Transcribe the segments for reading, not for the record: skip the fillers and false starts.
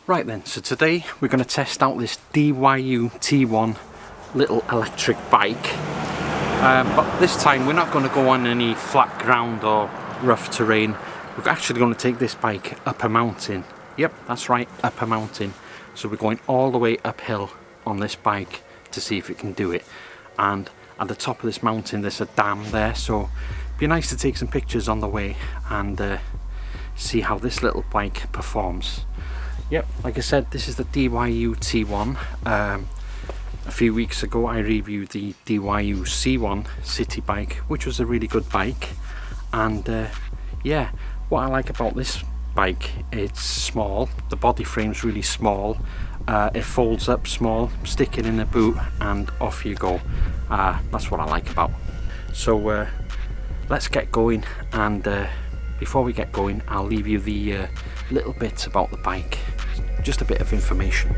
Right then, so today we're going to test out this DYU T1 little electric bike. But this time we're not going to go on any flat ground or rough terrain. We're actually going to take this bike up a mountain. Yep, that's right, up a mountain. So we're going all the way uphill on this bike to see if it can do it. And at the top of this mountain there's a dam there, so it'd be nice to take some pictures on the way and see how this little bike performs. Yep, like I said, this is the DYU T1. A few weeks ago I reviewed the DYU C1 city bike, which was a really good bike. And yeah, what I like about this bike, it's small, the body frame's really small, it folds up small, stick it in a boot and off you go. That's what I like about. So let's get going, and before we get going I'll leave you the little bits about the bike, just a bit of information.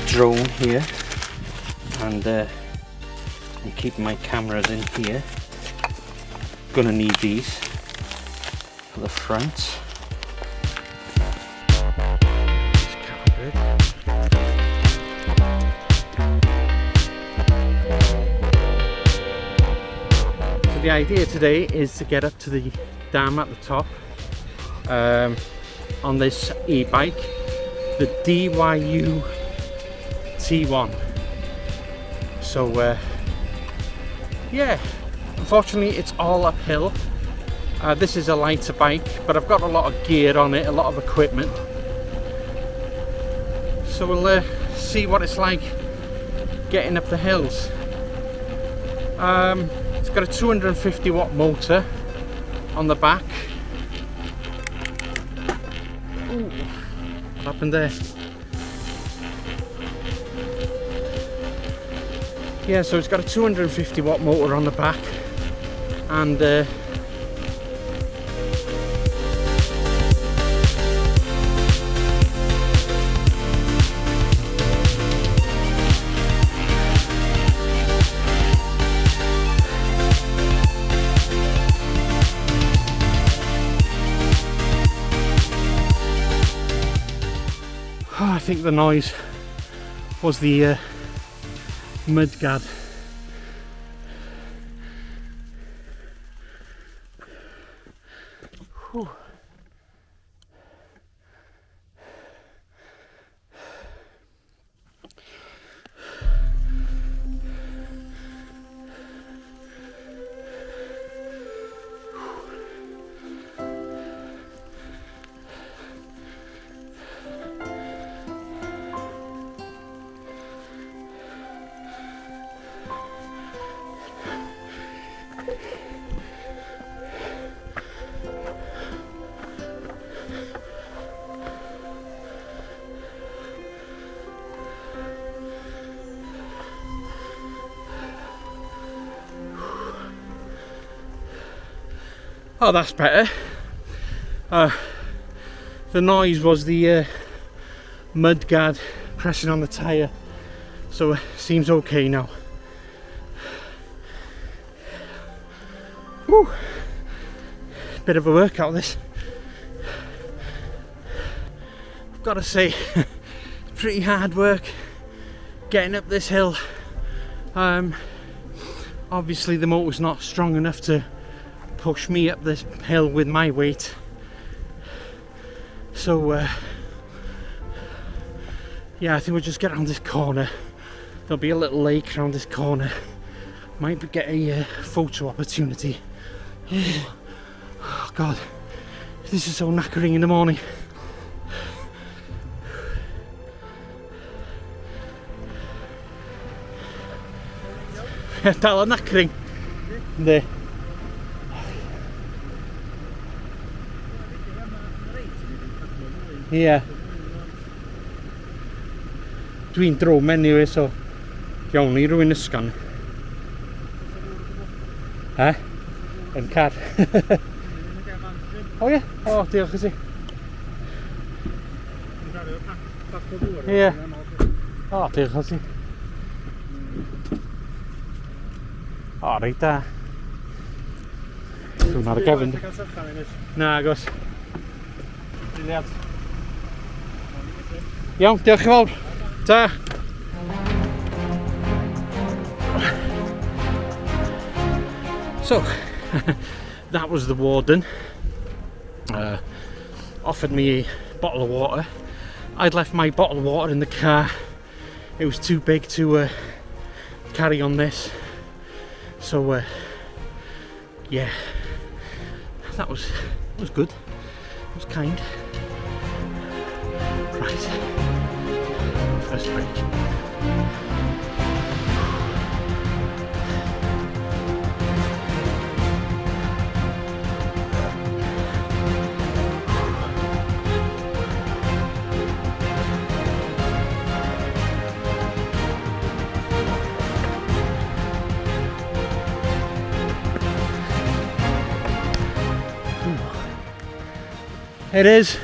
Drone here, and I'm keeping my cameras in here. Gonna need these for the front. So the idea today is to get up to the dam at the top on this e-bike, the DYU T1. So yeah, unfortunately it's all uphill. This is a lighter bike, but I've got a lot of gear on it, a lot of equipment. So we'll see what it's like getting up the hills. It's got a 250 watt motor on the back. Ooh, what happened there? Yeah, so it's got a 250 watt motor on the back, and I think the noise was the mudguard. Whew. Oh, that's better. The noise was the mud guard pressing on the tyre, so it seems okay now. Woo. Bit of a workout this. I've got to say, pretty hard work getting up this hill. Obviously the motor's not strong enough to push me up this hill with my weight, so yeah, I think we'll just get around this corner. There'll be a little lake around this corner. Might get a photo opportunity. Oh god, this is so knackering in the morning. Dal yn knackering. Yndi. Ie. Dwi'n drwm anyway, so iawn i rywun ysgan. Yn car. O ie? O, diolch i ti. Ie. O, diolch i ti. O, reit da. Dwi'n ar y gefn. Na, agos. Iawn, diolch yn fawr. Ta. So, that was the warden. Offered me a bottle of water. I'd left my bottle of water in the car. It was too big to carry on this. So, yeah, that was good. It was kind. Right, first break. It is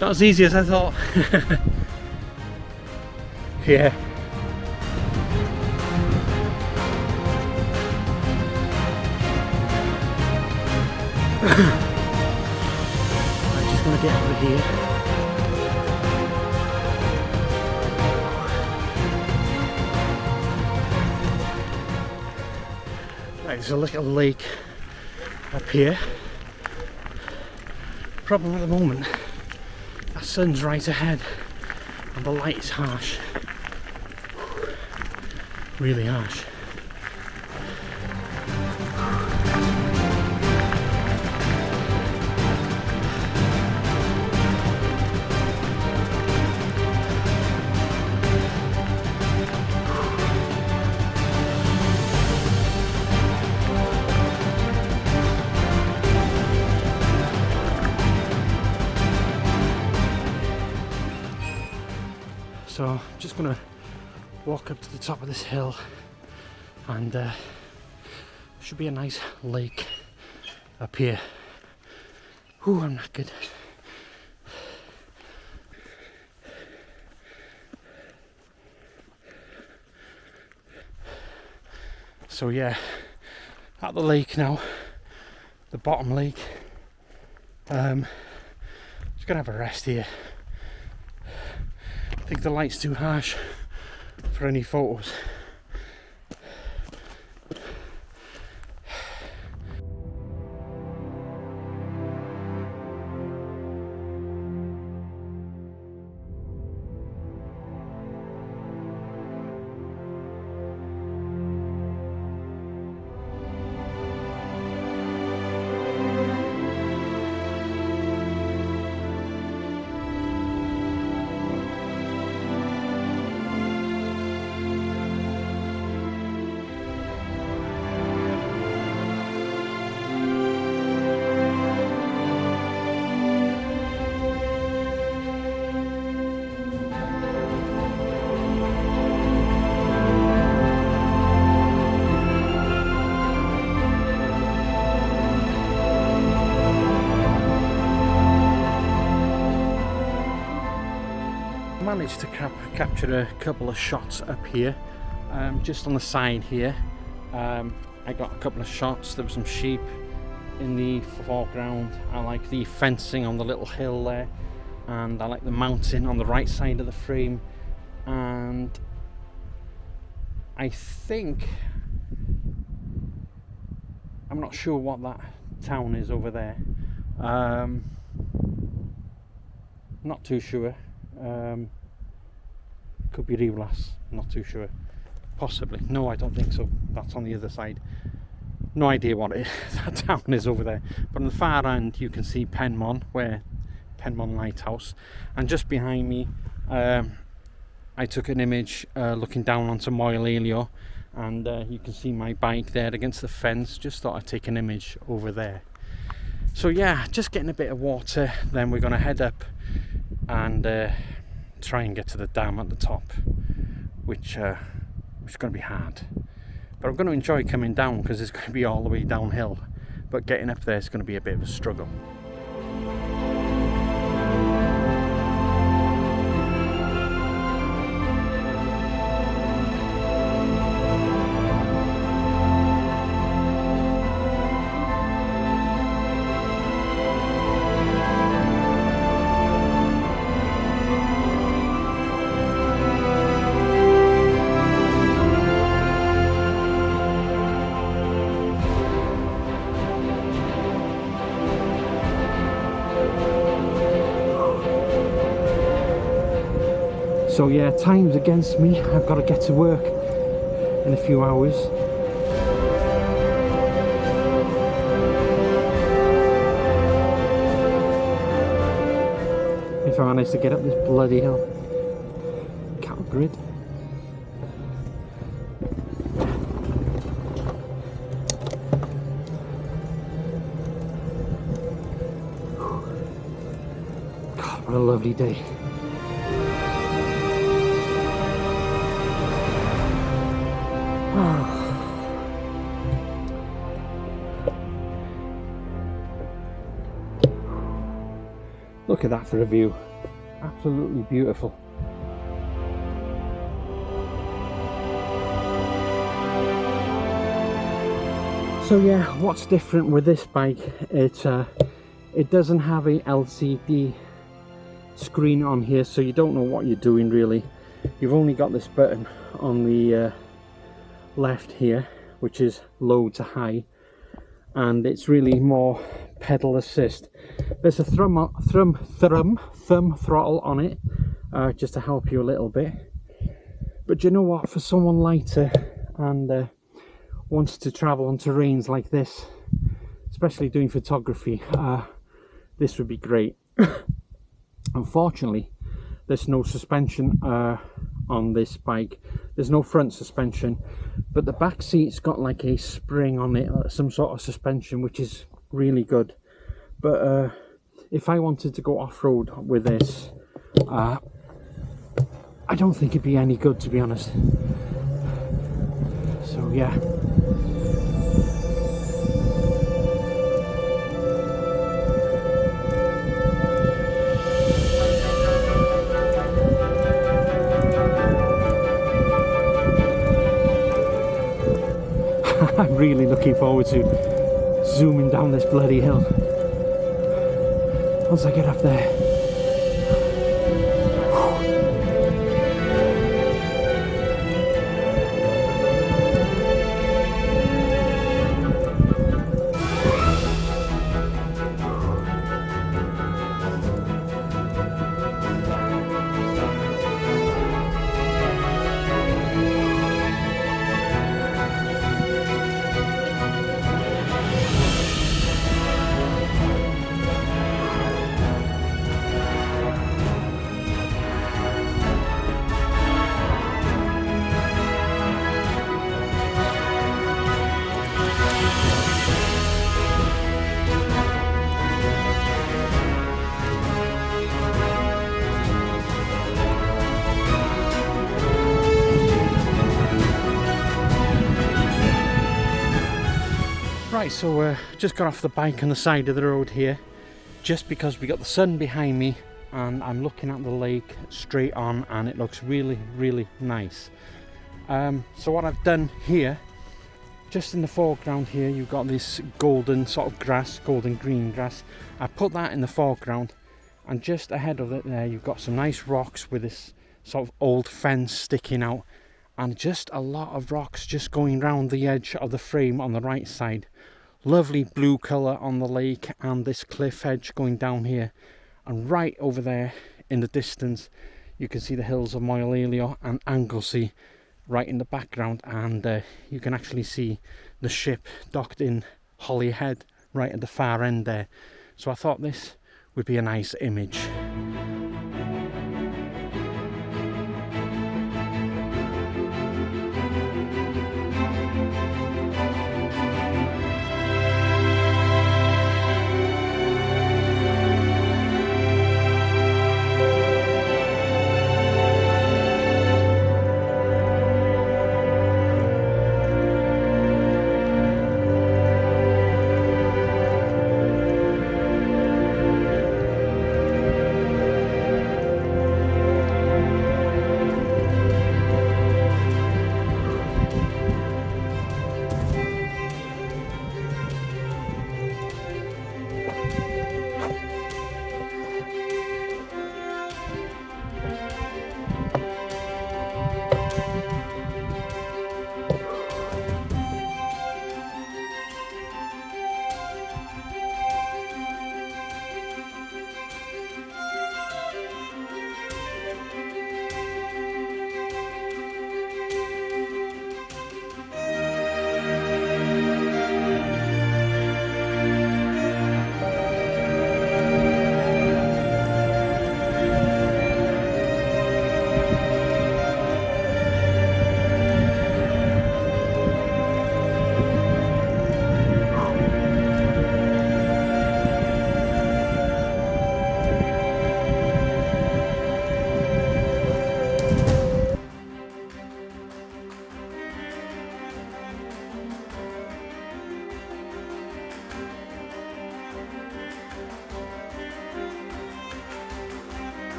not as easy as I thought. Yeah. I'm just gonna get over here. Right, there's a little lake up here. Problem at the moment, that sun's right ahead and the light is harsh, really harsh. So I'm just gonna walk up to the top of this hill, and there should be a nice lake up here. Ooh, I'm knackered. So yeah, at the lake now, the bottom lake. Just gonna have a rest here. I think the light's too harsh for any photos. managed to capture a couple of shots up here, just on the side here. I got a couple of shots. There were some sheep in the foreground. I like the fencing on the little hill there, and I like the mountain on the right side of the frame. And I think, I'm not sure what that town is over there. Not too sure. Could be Rivlas, not too sure. Possibly. No, I don't think so. That's on the other side. No idea what it is. That town is over there. But on the far end you can see Penmon, where Penmon Lighthouse. And just behind me, I took an image looking down onto Moel Elio, and you can see my bike there against the fence. Just thought I'd take an image over there. So yeah, just getting a bit of water, then we're going to head up and try and get to the dam at the top, which is going to be hard. But I'm going to enjoy coming down because it's going to be all the way downhill, but getting up there is going to be a bit of a struggle. So yeah, time's against me. I've got to get to work in a few hours. If I manage to get up this bloody hill. Cattle grid. God, what a lovely day. Look at that for a view. Absolutely beautiful. So yeah, what's different with this bike? It doesn't have a LCD screen on here, so you don't know what you're doing really. You've only got this button on the left here, which is low to high, and it's really more pedal assist. There's a thumb throttle on it, just to help you a little bit. But you know what, for someone lighter and wants to travel on terrains like this, especially doing photography, this would be great. Unfortunately, there's no suspension on this bike. There's no front suspension, but the back seat's got like a spring on it, some sort of suspension, which is really good. But if I wanted to go off-road with this, I don't think it'd be any good, to be honest. So yeah. I'm really looking forward to zooming down this bloody hill once I get up there. Right, so just got off the bike on the side of the road here, just because we got the sun behind me and I'm looking at the lake straight on, and it looks really, really nice. So what I've done here, just in the foreground here, you've got this golden sort of grass, golden green grass. I put that in the foreground, and just ahead of it there you've got some nice rocks with this sort of old fence sticking out, and just a lot of rocks just going round the edge of the frame on the right side. Lovely blue colour on the lake, and this cliff edge going down here, and right over there in the distance you can see the hills of Moyle and Anglesey right in the background, and you can actually see the ship docked in Holyhead right at the far end there. So I thought this would be a nice image.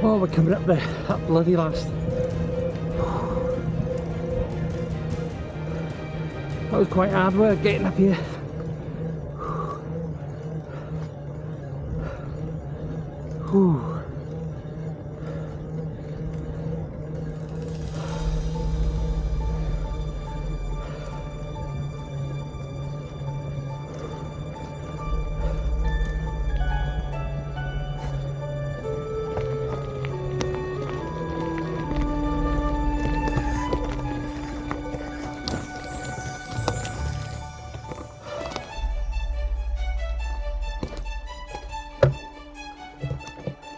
Oh, we're coming up there, that bloody last. That was quite hard work getting up here. Whew.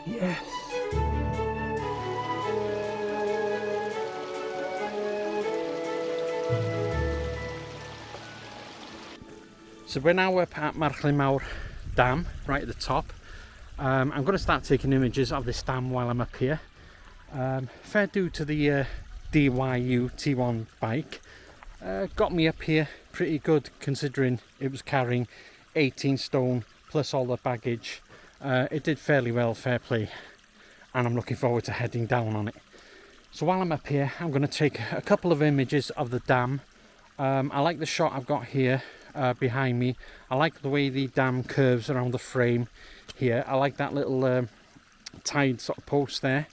Yes. So we're now up at Marchlin Mawr Dam, right at the top. I'm going to start taking images of this dam while I'm up here. Fair due to the DYU T1 bike. Got me up here pretty good considering it was carrying 18 stone plus all the baggage. It did fairly well, fair play, and I'm looking forward to heading down on it. So while I'm up here, I'm going to take a couple of images of the dam. I like the shot I've got here behind me. I like the way the dam curves around the frame here. I like that little tied sort of post there,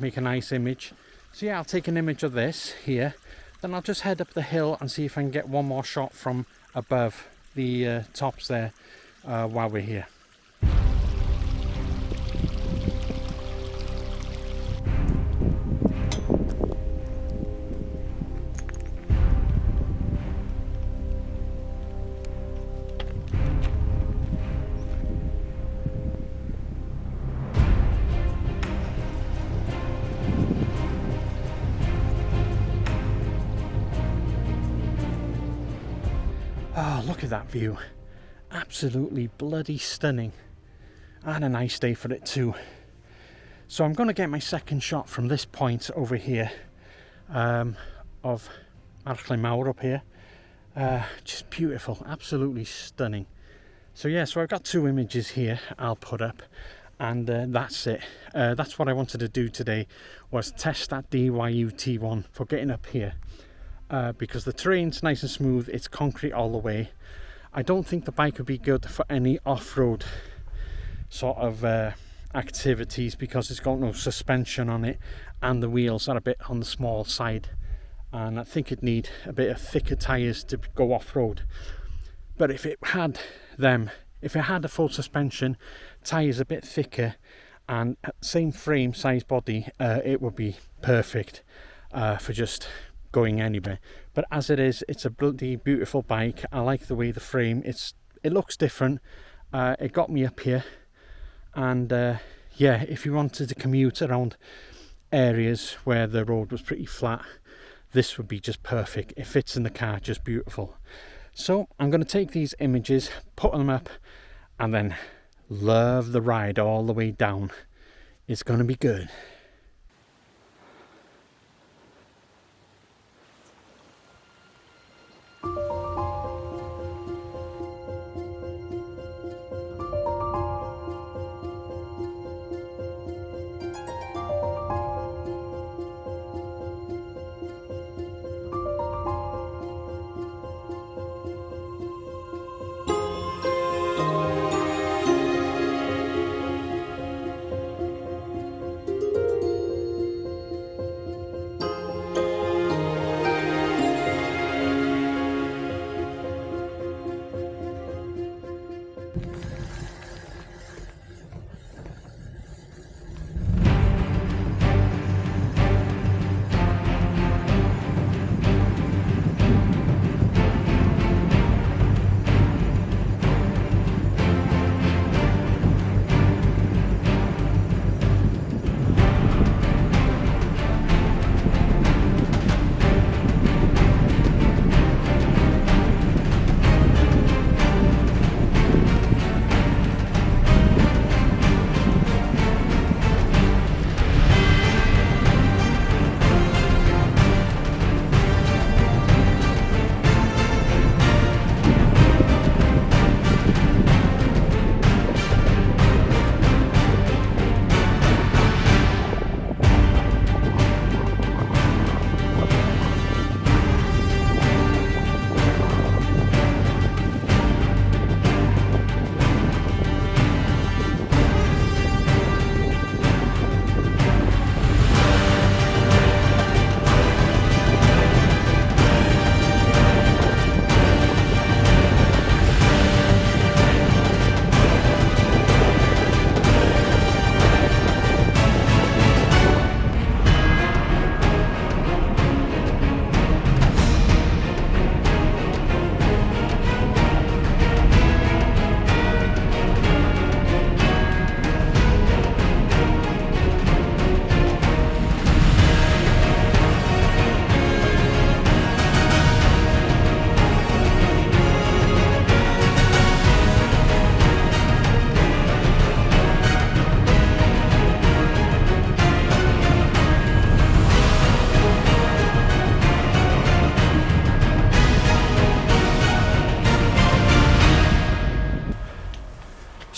make a nice image. So yeah, I'll take an image of this here, then I'll just head up the hill and see if I can get one more shot from above the tops there while we're here. Oh, look at that view. Absolutely bloody stunning. and a nice day for it too. So I'm going to get my second shot from this point over here of Archlan Mawr up here. Just beautiful, absolutely stunning. So yeah, so I've got 2 images here I'll put up, and that's it. That's what I wanted to do today, was test that DYU T1 for getting up here, because the terrain's nice and smooth, it's concrete all the way. I don't think the bike would be good for any off-road sort of activities, because it's got no suspension on it and the wheels are a bit on the small side, and I think it'd need a bit of thicker tyres to go off-road. But if it had a full suspension, tyres a bit thicker, and same frame size body, it would be perfect for just going anywhere. But as it is, it's a bloody beautiful bike. I like the way the frame, it looks different. It got me up here, and yeah, if you wanted to commute around areas where the road was pretty flat, this would be just perfect. It fits in the car just beautiful. So I'm going to take these images, put them up, and then love the ride all the way down. It's going to be good.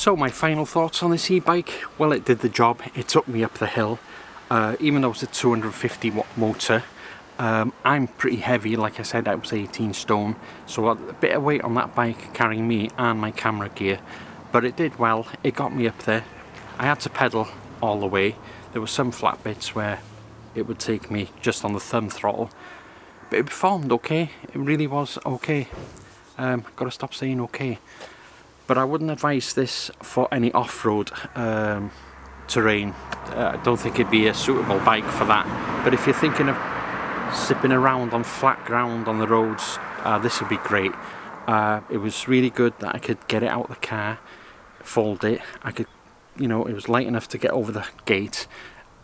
So my final thoughts on this e-bike, well, it did the job. It took me up the hill, even though it's a 250 watt motor. I'm pretty heavy, like I said, I was 18 stone, so a bit of weight on that bike carrying me and my camera gear, but it did well. It got me up there. I had to pedal all the way. There were some flat bits where it would take me just on the thumb throttle, but it performed okay. It really was okay. Gotta stop saying okay. But I wouldn't advise this for any off-road terrain. I don't think it'd be a suitable bike for that. But if you're thinking of zipping around on flat ground on the roads, this would be great. It was really good that I could get it out of the car, fold it. I could, you know, it was light enough to get over the gate,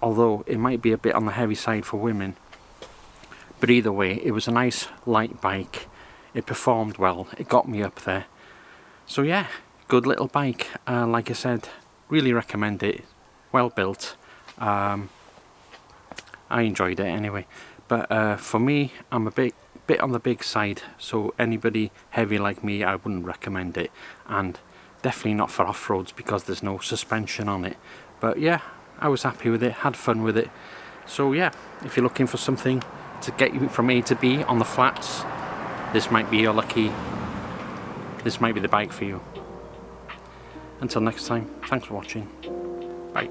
although it might be a bit on the heavy side for women. But either way, it was a nice light bike. It performed well. It got me up there. So yeah, good little bike. Like I said, really recommend it. Well built. I enjoyed it anyway, but for me, I'm a bit on the big side, so anybody heavy like me, I wouldn't recommend it, and definitely not for off-roads because there's no suspension on it. But yeah, I was happy with it, had fun with it. So yeah, if you're looking for something to get you from A to B on the flats, this might be your lucky, this might be the bike for you. Until next time, thanks for watching. Bye.